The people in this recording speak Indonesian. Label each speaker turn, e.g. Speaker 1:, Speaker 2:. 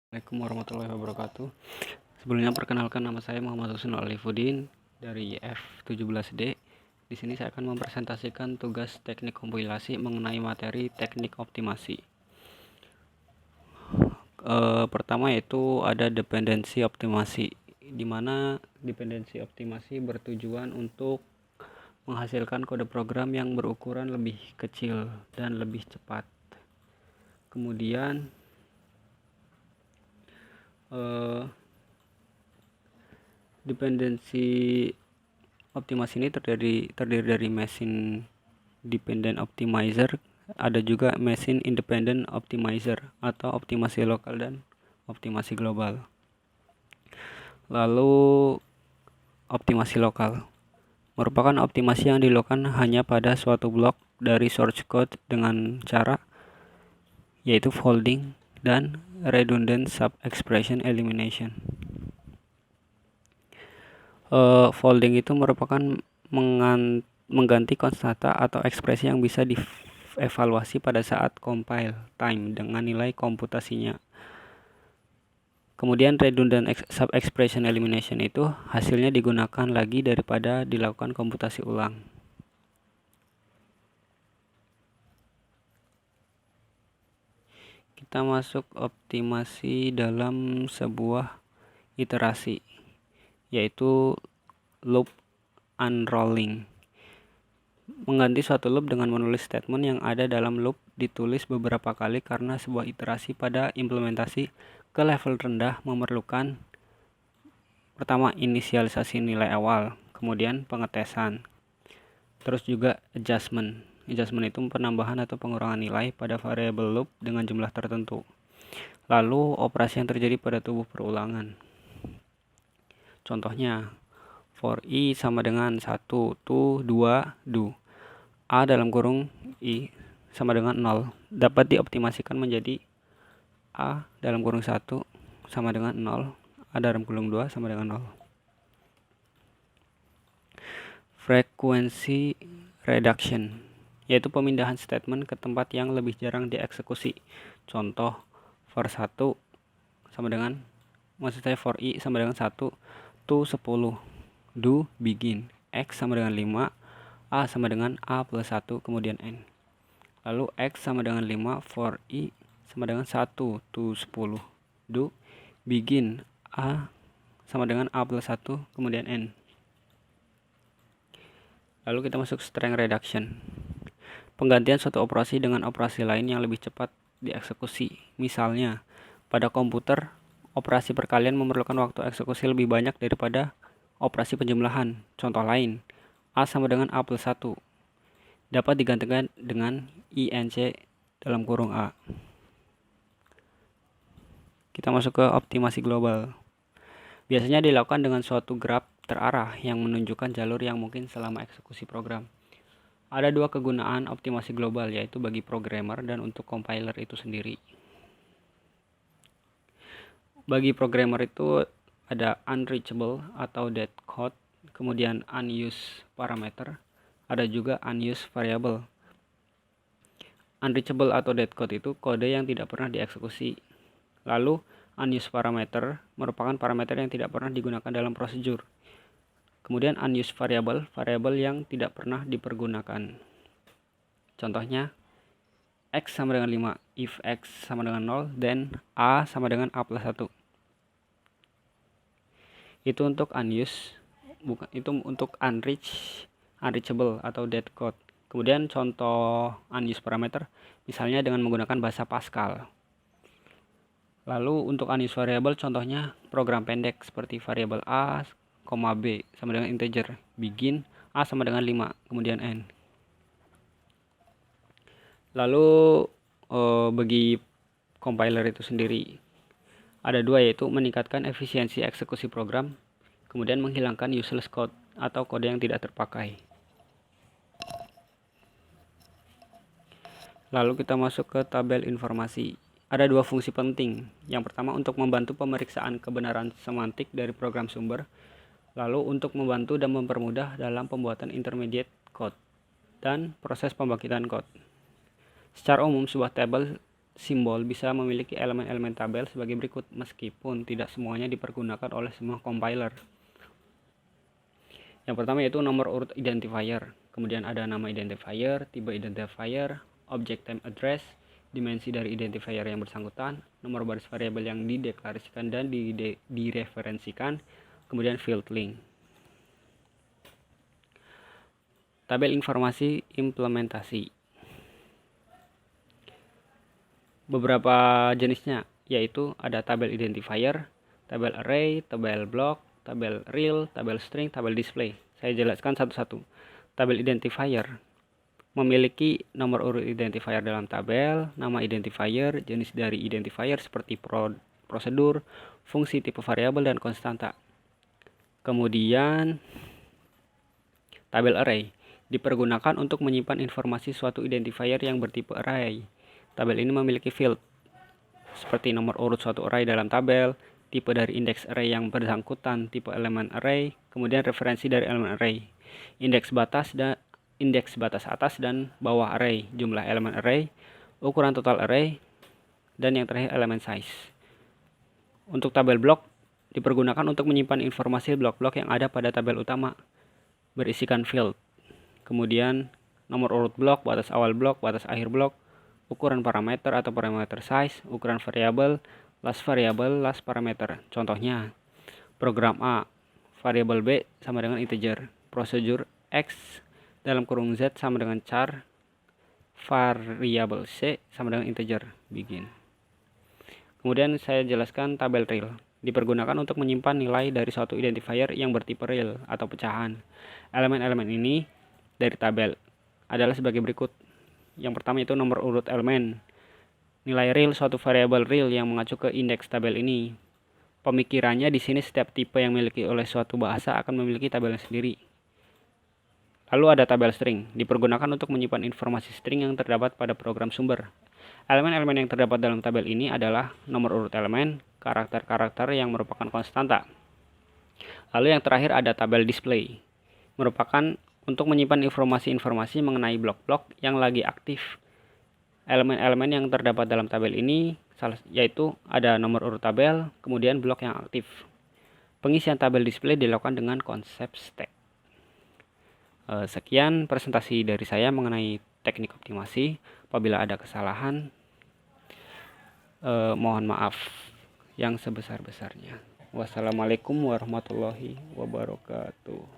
Speaker 1: Assalamualaikum warahmatullahi wabarakatuh. Sebelumnya perkenalkan, nama saya Muhammad Husnul Alifuddin dari F17D. Di sini saya akan mempresentasikan tugas teknik kompilasi mengenai materi teknik optimasi. Pertama yaitu ada dependensi optimasi, di mana dependensi optimasi bertujuan untuk menghasilkan kode program yang berukuran lebih kecil dan lebih cepat. Kemudian dependensi optimasi ini terdiri dari machine dependent optimizer, ada juga machine independent optimizer atau optimasi lokal dan optimasi global. Lalu optimasi lokal merupakan optimasi yang dilakukan hanya pada suatu blok dari source code dengan cara yaitu folding dan redundant sub-expression elimination. Folding itu merupakan mengganti konstanta atau ekspresi yang bisa dievaluasi pada saat compile time dengan nilai komputasinya. Kemudian redundant sub-expression elimination itu hasilnya digunakan lagi daripada dilakukan komputasi ulang. Kita masuk optimasi dalam sebuah iterasi, yaitu loop unrolling. Mengganti suatu loop dengan menulis statement yang ada dalam loop ditulis beberapa kali karena sebuah iterasi pada implementasi ke level rendah memerlukan pertama inisialisasi nilai awal, kemudian pengetesan, terus juga adjustment. Adjustment itu penambahan atau pengurangan nilai pada variabel loop dengan jumlah tertentu. Lalu operasi yang terjadi pada tubuh perulangan. Contohnya, for i sama dengan 1 to 2 do. A dalam kurung i sama dengan 0 dapat dioptimasikan menjadi A dalam kurung 1 sama dengan 0, A dalam kurung 2 sama dengan 0. Frequency reduction, yaitu pemindahan statement ke tempat yang lebih jarang dieksekusi. Contoh, for 1 sama dengan, for i sama dengan 1 to 10, do begin, x sama dengan 5, a sama dengan a plus 1 kemudian n. Lalu x sama dengan 5 for i sama dengan 1 to 10, do begin, a sama dengan a plus 1 kemudian n. Lalu kita masuk strength reduction, penggantian suatu operasi dengan operasi lain yang lebih cepat dieksekusi. Misalnya, pada komputer, operasi perkalian memerlukan waktu eksekusi lebih banyak daripada operasi penjumlahan. Contoh lain, A sama dengan A plus 1 dapat digantikan dengan INC dalam kurung A. Kita masuk ke optimasi global. Biasanya dilakukan dengan suatu graf terarah yang menunjukkan jalur yang mungkin selama eksekusi program. Ada dua kegunaan optimasi global, yaitu bagi programmer dan untuk compiler itu sendiri. Bagi programmer itu ada unreachable atau dead code, kemudian unused parameter, ada juga unused variable. Unreachable atau dead code itu kode yang tidak pernah dieksekusi. Lalu unused parameter merupakan parameter yang tidak pernah digunakan dalam prosedur. Kemudian unused variable, variabel yang tidak pernah dipergunakan. Contohnya, x sama dengan 5, if x sama dengan 0, then a sama dengan a plus 1. Itu untuk unused, itu untuk unreachable atau dead code. Kemudian contoh unused parameter, misalnya dengan menggunakan bahasa Pascal. Lalu untuk unused variable, contohnya program pendek seperti variabel a, B sama dengan integer, begin, a sama dengan 5, kemudian n. Lalu bagi compiler itu sendiri ada dua, yaitu meningkatkan efisiensi eksekusi program, kemudian menghilangkan useless code atau kode yang tidak terpakai. Lalu kita masuk ke tabel informasi. Ada dua fungsi penting. Yang pertama untuk membantu pemeriksaan kebenaran semantik dari program sumber. Lalu untuk membantu dan mempermudah dalam pembuatan intermediate code dan proses pembangkitan code. Secara umum sebuah tabel simbol bisa memiliki elemen-elemen tabel sebagai berikut, meskipun tidak semuanya dipergunakan oleh semua compiler. Yang pertama yaitu nomor urut identifier. Kemudian ada nama identifier, tipe identifier, object time address, dimensi dari identifier yang bersangkutan, nomor baris variabel yang dideklarasikan dan direferensikan, kemudian field link. Tabel informasi implementasi. Beberapa jenisnya yaitu ada tabel identifier, tabel array, tabel block, tabel real, tabel string, tabel display. Saya jelaskan satu-satu. Tabel identifier memiliki nomor urut identifier dalam tabel, nama identifier, jenis dari identifier seperti prosedur, fungsi, tipe variabel, dan konstanta. Kemudian tabel array dipergunakan untuk menyimpan informasi suatu identifier yang bertipe array. Tabel ini memiliki field seperti nomor urut suatu array dalam tabel, tipe dari indeks array yang bersangkutan, tipe elemen array, kemudian referensi dari elemen array, indeks batas atas dan bawah array, jumlah elemen array, ukuran total array, dan yang terakhir elemen size. Untuk tabel blok dipergunakan untuk menyimpan informasi blok-blok yang ada pada tabel utama berisikan field. Kemudian nomor urut blok, batas awal blok, batas akhir blok, ukuran parameter atau parameter size, ukuran variabel, last parameter. Contohnya, program A, variabel B sama dengan integer, prosedur X dalam kurung Z sama dengan char, variabel C sama dengan integer, begin. Kemudian saya jelaskan tabel real. Dipergunakan untuk menyimpan nilai dari suatu identifier yang bertipe real atau pecahan. Elemen-elemen ini dari tabel adalah sebagai berikut. Yang pertama itu nomor urut elemen. Nilai real suatu variabel real yang mengacu ke indeks tabel ini. Pemikirannya di sini setiap tipe yang dimiliki oleh suatu bahasa akan memiliki tabelnya sendiri. Lalu ada tabel string, dipergunakan untuk menyimpan informasi string yang terdapat pada program sumber. Elemen-elemen yang terdapat dalam tabel ini adalah nomor urut elemen, karakter-karakter yang merupakan konstanta. Lalu yang terakhir ada tabel display, merupakan untuk menyimpan informasi-informasi mengenai blok-blok yang lagi aktif. Elemen-elemen yang terdapat dalam tabel ini yaitu ada nomor urut tabel, kemudian blok yang aktif. Pengisian tabel display dilakukan dengan konsep stack. Sekian presentasi dari saya mengenai teknik optimasi. Apabila ada kesalahan, mohon maaf yang sebesar-besarnya. Wassalamualaikum warahmatullahi wabarakatuh.